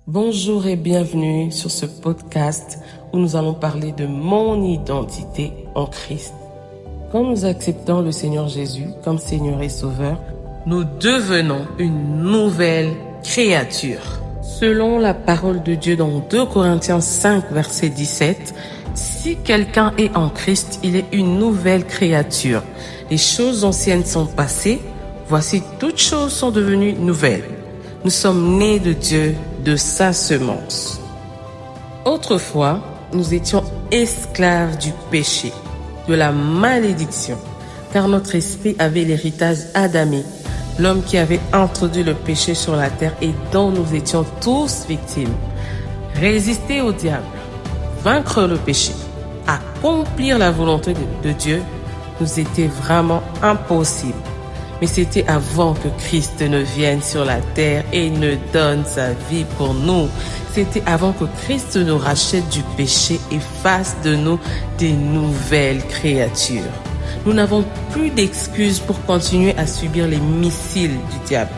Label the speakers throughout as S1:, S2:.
S1: Bonjour et bienvenue sur ce podcast où nous allons parler de mon identité en Christ. Quand nous acceptons le Seigneur Jésus comme Seigneur et Sauveur, nous devenons une nouvelle créature. Selon la parole de Dieu dans 2 Corinthiens 5, verset 17, si quelqu'un est en Christ, il est une nouvelle créature. Les choses anciennes sont passées, voici toutes choses sont devenues nouvelles. Nous sommes nés de Dieu, de sa semence. Autrefois, nous étions esclaves du péché, de la malédiction, car notre esprit avait l'héritage adamique, l'homme qui avait introduit le péché sur la terre et dont nous étions tous victimes. Résister au diable, vaincre le péché, accomplir la volonté de Dieu, nous était vraiment impossible. Mais c'était avant que Christ ne vienne sur la terre et ne donne sa vie pour nous. C'était avant que Christ nous rachète du péché et fasse de nous des nouvelles créatures. Nous n'avons plus d'excuses pour continuer à subir les missiles du diable.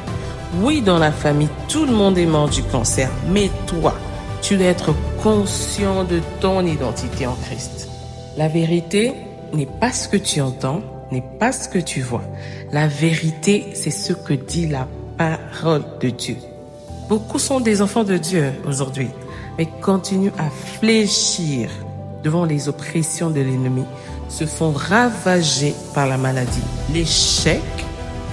S1: Oui, dans la famille, tout le monde est mort du cancer. Mais toi, tu dois être conscient de ton identité en Christ. La vérité n'est pas ce que tu entends, n'est pas ce que tu vois. La vérité, c'est ce que dit la parole de Dieu. Beaucoup sont des enfants de Dieu aujourd'hui, mais continuent à fléchir devant les oppressions de l'ennemi, se font ravager par la maladie, l'échec,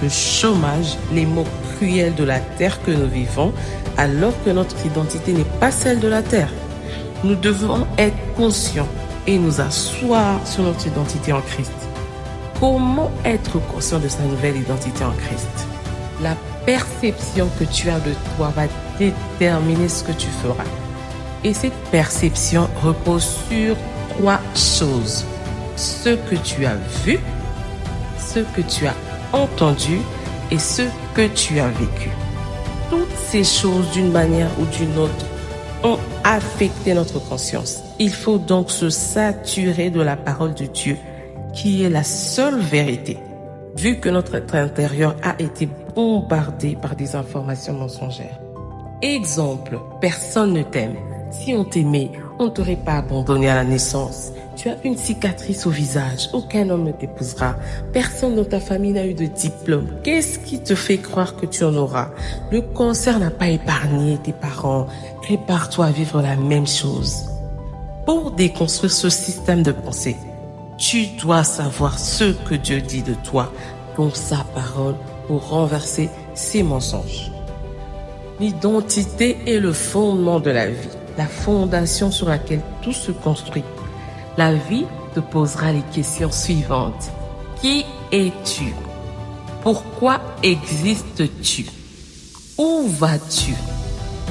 S1: le chômage, les maux cruels de la terre que nous vivons, alors que notre identité n'est pas celle de la terre. Nous devons être conscients et nous asseoir sur notre identité en Christ. Comment être conscient de sa nouvelle identité en Christ? La perception que tu as de toi va déterminer ce que tu feras. Et cette perception repose sur 3 choses. Ce que tu as vu, ce que tu as entendu et ce que tu as vécu. Toutes ces choses, d'une manière ou d'une autre, ont affecté notre conscience. Il faut donc se saturer de la parole de Dieu, qui est la seule vérité, vu que notre être intérieur a été bombardé par des informations mensongères. Exemple, personne ne t'aime. Si on t'aimait, on ne t'aurait pas abandonné à la naissance. Tu as une cicatrice au visage, aucun homme ne t'épousera. Personne dans ta famille n'a eu de diplôme. Qu'est-ce qui te fait croire que tu en auras? Le cancer n'a pas épargné tes parents. Prépare-toi à vivre la même chose. Pour déconstruire ce système de pensée, tu dois savoir ce que Dieu dit de toi dans sa parole pour renverser ces mensonges. L'identité est le fondement de la vie, la fondation sur laquelle tout se construit. La vie te posera les questions suivantes. Qui es-tu? Pourquoi existes-tu? Où vas-tu?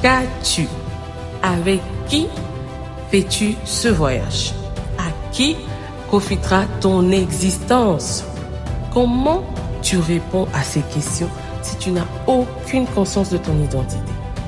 S1: Qu'as-tu? Avec qui fais-tu ce voyage? À qui profitera ton existence? Comment tu réponds à ces questions si tu n'as aucune conscience de ton identité?